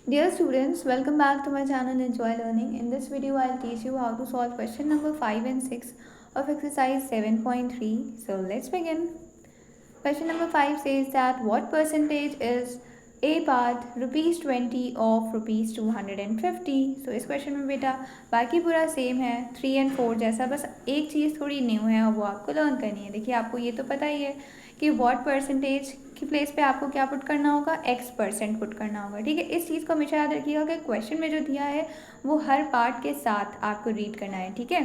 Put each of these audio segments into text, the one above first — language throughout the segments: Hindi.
Dear students, welcome back to my channel Enjoy Learning. In this video, I'll teach you how to solve question number 5 and 6 of exercise 7.3. So let's begin. Question number 5 says that what percentage is A part rupees 20 of rupees 250. So इस क्वेश्चन में बेटा बाकी पूरा सेम है 3 and 4 जैसा, बस एक चीज़ थोड़ी न्यू है और वो आपको लर्न करनी है। देखिए आपको ये तो पता ही है कि व्हाट परसेंटेज की प्लेस पे आपको क्या पुट करना होगा, x% पुट करना होगा। ठीक है, इस चीज़ को हमेशा याद रखिएगा कि क्वेश्चन में जो दिया है वो हर पार्ट के साथ आपको रीड करना है। ठीक है,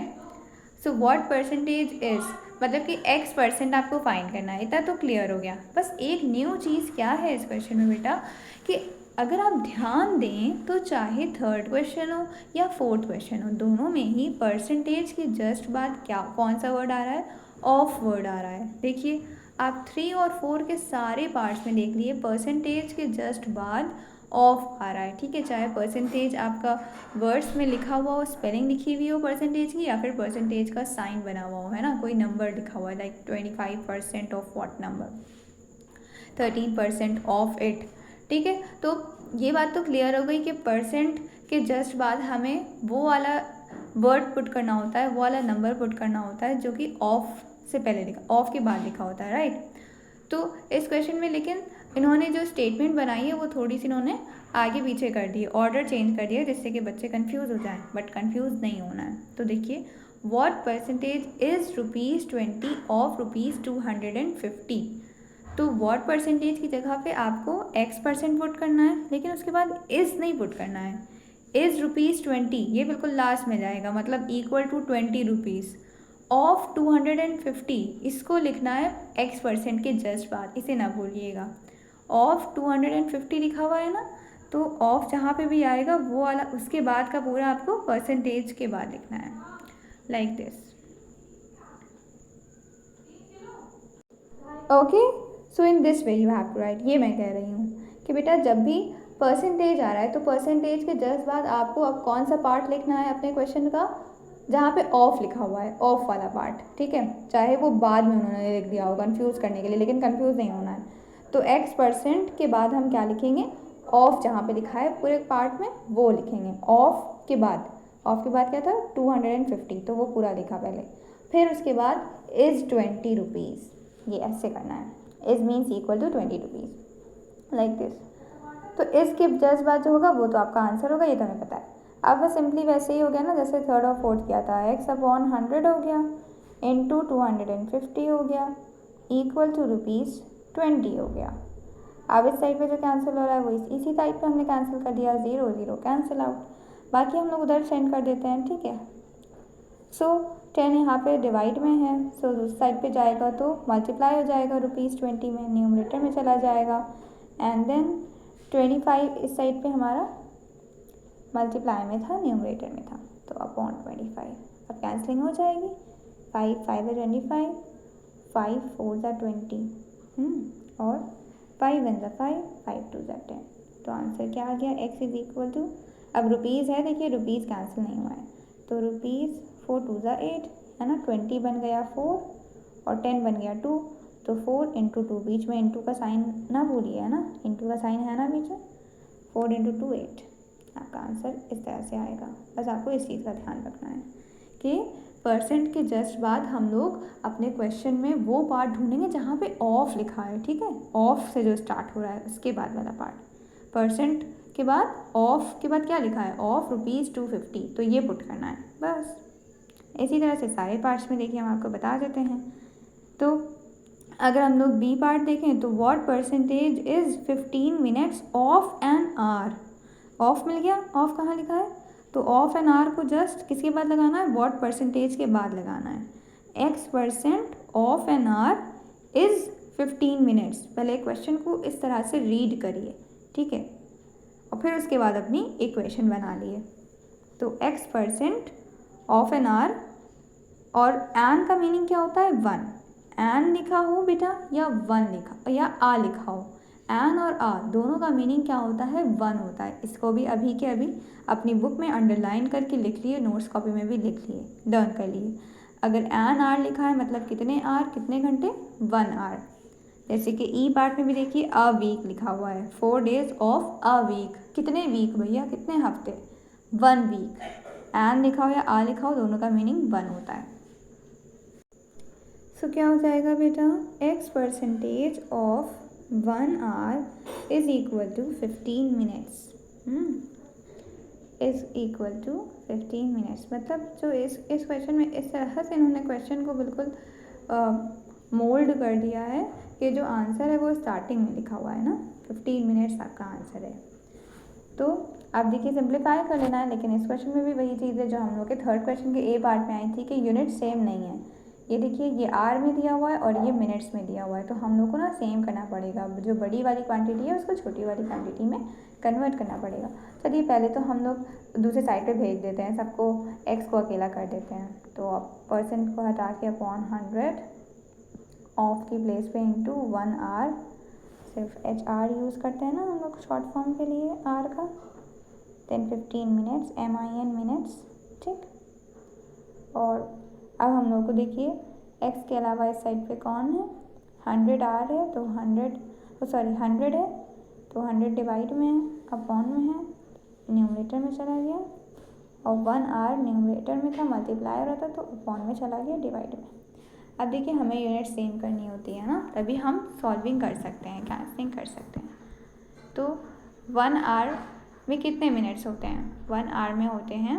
सो व्हाट परसेंटेज इज मतलब कि x% आपको फाइंड करना है। इतना तो क्लियर हो गया। बस एक न्यू चीज़ क्या है इस क्वेश्चन में बेटा कि अगर आप ध्यान दें तो चाहे थर्ड क्वेश्चन हो या फोर्थ क्वेश्चन हो, दोनों में ही परसेंटेज के जस्ट बाद क्या कौन सा वर्ड आ रहा है, ऑफ वर्ड आ रहा है। देखिए आप 3 और 4 के सारे पार्ट्स में देख लिए परसेंटेज के जस्ट बाद ऑफ आ रहा है। ठीक है, चाहे परसेंटेज आपका वर्ड्स में लिखा हुआ हो, स्पेलिंग लिखी हुई हो परसेंटेज की, या फिर परसेंटेज का साइन बना हुआ हो, है ना, कोई नंबर लिखा हुआ है like 25% of what number, 13% of it. ठीक है, तो ये बात तो क्लियर हो गई कि परसेंट के जस्ट बाद हमें वो वाला वर्ड पुट करना होता है, वो वाला नंबर पुट करना होता है जो कि ऑफ से पहले लिखा, ऑफ के बाद लिखा होता है, राइट। तो इस क्वेश्चन में लेकिन इन्होंने जो स्टेटमेंट बनाई है वो थोड़ी सी इन्होंने आगे पीछे कर दी, ऑर्डर चेंज कर दिया जिससे कि बच्चे कंफ्यूज हो जाएं, बट कंफ्यूज नहीं होना है। तो देखिए व्हाट परसेंटेज इज ₹20 ऑफ ₹250। तो व्हाट परसेंटेज की जगह पे आपको x% पुट करना है, लेकिन उसके बाद इज़ नहीं पुट करना है। इज़ ₹20 ये बिल्कुल लास्ट में जाएगा, मतलब इक्वल टू ₹20 ऑफ 250, इसको लिखना है x% के जस्ट बाद, इसे ना भूलिएगा। ऑफ 250 लिखा हुआ है ना, तो ऑफ जहाँ पे भी आएगा वो वाला उसके बाद का पूरा आपको परसेंटेज के बाद लिखना है, like this. Okay, so in this way you have to write. ये मैं कह रही हूँ कि बेटा जब भी परसेंटेज आ रहा है तो परसेंटेज के जस्ट बाद आपको अब कौन सा पार्ट लिखना है अपने क्वेश्चन का, जहाँ पे ऑफ लिखा हुआ है, ऑफ वाला पार्ट। ठीक है, चाहे वो बाद में उन्होंने लिख दिया हो कंफ्यूज करने के लिए, लेकिन कंफ्यूज नहीं होना है। तो x% के बाद हम क्या लिखेंगे, ऑफ जहाँ पे लिखा है पूरे पार्ट में वो लिखेंगे। ऑफ के बाद, ऑफ के बाद क्या था 250, तो वो पूरा लिखा पहले, फिर उसके बाद इज़ ₹20, ये ऐसे करना है। Is means equal to ₹20 like this. तो इसके जस्ट बाद जो होगा वो तो आपका आंसर होगा, ये तो हमें पता है। अब बस सिंपली वैसे ही हो गया ना जैसे थर्ड और फोर्थ किया था, x/100 हो गया इंटू 250 हो गया इक्वल टू ₹20 हो गया। अब इस साइड पे जो कैंसिल हो रहा है वो इसी साइड पे हमने कैंसिल कर दिया, 0 0 कैंसिल आउट, बाकी हम लोग उधर सेंड कर देते हैं। ठीक है, सो 10 यहाँ पे डिवाइड में है, सो उस साइड पे जाएगा तो मल्टीप्लाई हो जाएगा ₹20 में, न्यूमरेटर में चला जाएगा, एंड देन 25 इस साइड पे हमारा मल्टीप्लाई में था, न्यूमरेटर में था, तो अपॉन 25। अब कैंसलिंग हो जाएगी, 5 5 25, 5 4 20, और 5 1 5, 5 2 10। तो आंसर क्या आ गया, x इज इक्वल टू, अब रुपीज़ है, देखिए रुपीज़ कैंसिल नहीं हुआ है, तो रुपीज़ 4 2 8 है ना, 20 बन गया 4 और 10 बन गया 2, तो 4 इंटू 2, बीच में इंटू का साइन ना भूलिए, है ना, इंटू का साइन है ना बीच में, 4 इंटू 2 8। आपका आंसर इस तरह से आएगा। बस आपको इस चीज़ का ध्यान रखना है कि परसेंट के जस्ट बाद हम लोग अपने क्वेश्चन में वो पार्ट ढूंढेंगे जहाँ पे ऑफ लिखा है। ठीक है, ऑफ से जो स्टार्ट हो रहा है उसके बाद वाला पार्ट, परसेंट के बाद ऑफ के बाद क्या लिखा है, ऑफ ₹250, तो ये पुट करना है बस। इसी तरह से सारे पार्ट्स में देखिए हम आपको बता देते हैं। तो अगर हम लोग बी पार्ट देखें तो what percentage is 15 minutes of an hour, of मिल गया, ऑफ कहाँ लिखा है, तो ऑफ एन आवर को जस्ट किसके बाद लगाना है, व्हाट परसेंटेज के बाद लगाना है। x% of an our is 15 minutes, पहले क्वेश्चन को इस तरह से रीड करिए। ठीक है, और फिर उसके बाद अपनी इक्वेशन बना लिए। तो x% ऑफ एन आवर, और एन का मीनिंग क्या होता है, 1, एन लिखा हो बेटा या 1 लिखा या आ लिखा हो, एन और आ दोनों का मीनिंग क्या होता है, 1 होता है। इसको भी अभी के अभी अपनी बुक में अंडरलाइन करके लिख लिए, नोट्स कॉपी में भी लिख लिए, लर्न कर लिए। अगर एन आर लिखा है मतलब कितने आर, कितने घंटे, 1 आवर। जैसे कि ई पार्ट में भी देखिए अ वीक लिखा हुआ है, 4 days ऑफ अ वीक, कितने वीक भैया, कितने हफ्ते, 1 वीक। एंड लिखा हो या आ लिखा हो, दोनों का मीनिंग 1 होता है। सो क्या हो जाएगा बेटा, x% of 1 hour is equal to 15 minutes, is equal to 15 minutes. मतलब जो इस क्वेश्चन में इस तरह से इन्होंने क्वेश्चन को बिल्कुल मोल्ड कर दिया है कि जो आंसर है वो स्टार्टिंग में लिखा हुआ है ना, 15 मिनट्स आपका आंसर है। तो आप देखिए सिंप्लीफाई कर लेना है, लेकिन इस क्वेश्चन में भी वही चीज़ है जो हम लोग के थर्ड क्वेश्चन के ए पार्ट में आई थी कि यूनिट सेम नहीं है। ये देखिए ये आर में दिया हुआ है और ये मिनट्स में दिया हुआ है, तो हम लोग को ना सेम करना पड़ेगा, जो बड़ी वाली क्वांटिटी है उसको छोटी वाली क्वांटिटी में कन्वर्ट करना पड़ेगा। चलिए पहले तो हम लोग दूसरे साइड पे भेज देते हैं, सबको एक्स को अकेला कर देते हैं। तो अब परसेंट को हटा के अपॉन 100 ऑफ की प्लेस पे इंटू 1 आर, सिर्फ HR यूज़ करते हैं ना हम लोग शॉर्ट फॉर्म के लिए आर का। देन 15 मिनट्स, MIN मिनट्स, ठीक। और अब हम लोग को देखिए x के अलावा इस साइड पे कौन है, 100 आर है तो 100 है तो 100 डिवाइड में है, अपॉन में है, न्यूमरेटर में चला गया, और 1 आर न्यूमरेटर में था, मल्टीप्लाई हो रहा था तो अपॉन में चला गया डिवाइड में। अब देखिए हमें यूनिट सेम करनी होती है ना, तभी हम सॉल्विंग कर सकते हैं, कैंसलिंग कर सकते हैं। तो 1 आवर में कितने मिनट्स होते हैं, 1 आवर में होते हैं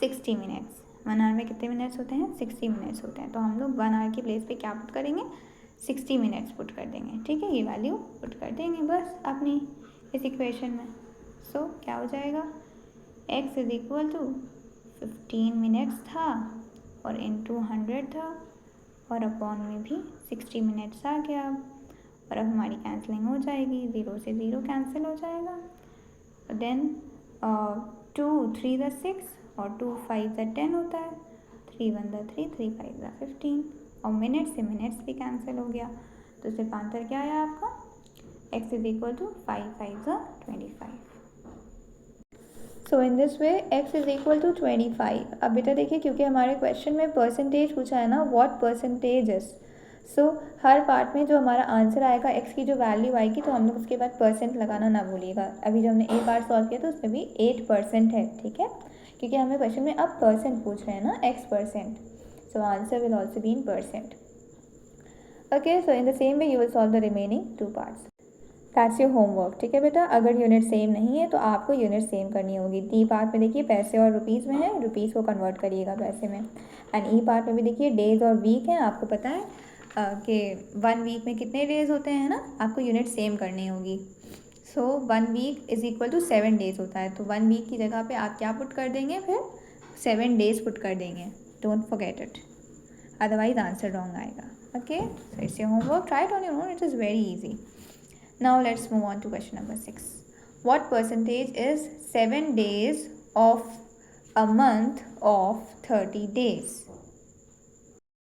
60 मिनट्स। 1 आवर में कितने मिनट्स होते हैं, 60 मिनट्स होते हैं। तो हम लोग 1 आवर की प्लेस पे क्या पुट करेंगे, 60 मिनट्स पुट कर देंगे, ठीक है, ये वैल्यू पुट कर देंगे बस अपनी इस इक्वेशन में। सो क्या हो जाएगा, x is equal to 15 minutes था और इंटू 100 था और अपॉन में भी 60 मिनट्स आ गया। और अब हमारी कैंसलिंग हो जाएगी, 0 से 0 कैंसिल हो जाएगा। देन 2 3 × 6 और 2 5 × 10 होता है, 3 1 × 3 3 5 × 15, और मिनट से मिनट्स भी कैंसिल हो गया। तो सिर्फ आंसर क्या आया आपका, x is equal to 5 5 × 25। So in this way x is equal to 25। अब बेटा देखिए क्योंकि हमारे क्वेश्चन में परसेंटेज पूछा है ना, what percentage is, so her part में जो हमारा आंसर आएगा x की जो वैल्यू आएगी तो हम लोग उसके बाद परसेंट लगाना ना भूलिएगा। अभी जो हमने ए पार्ट सॉल्व किया तो उसमें भी 8% है, ठीक है, क्योंकि हमें क्वेश्चन में अब परसेंट पूछ रहे हैं ना, x%, so answer will also be in percent. Okay, so in the same way you will solve the remaining 2 parts. That's your homework, ठीक है बेटा। अगर यूनिट सेम नहीं है तो आपको यूनिट सेम करनी होगी। डी पार्ट में देखिए पैसे और रुपीज़ में है, रुपीज़ को कन्वर्ट करिएगा पैसे में। एंड ई पार्ट में भी देखिए डेज और वीक है, आपको पता है कि 1 वीक में कितने डेज होते हैं ना, आपको यूनिट सेम करनी होगी। So 1 week is equal to 7 days होता है, तो 1 वीक की जगह पे आप क्या पुट कर देंगे, फिर 7 डेज पुट कर देंगे। Don't forget it, otherwise answer wrong आएगा। Okay, so it's your homework, try it on your own, it is very easy. Now let's move on to question number 6. What percentage is 7 days of a month of 30 days?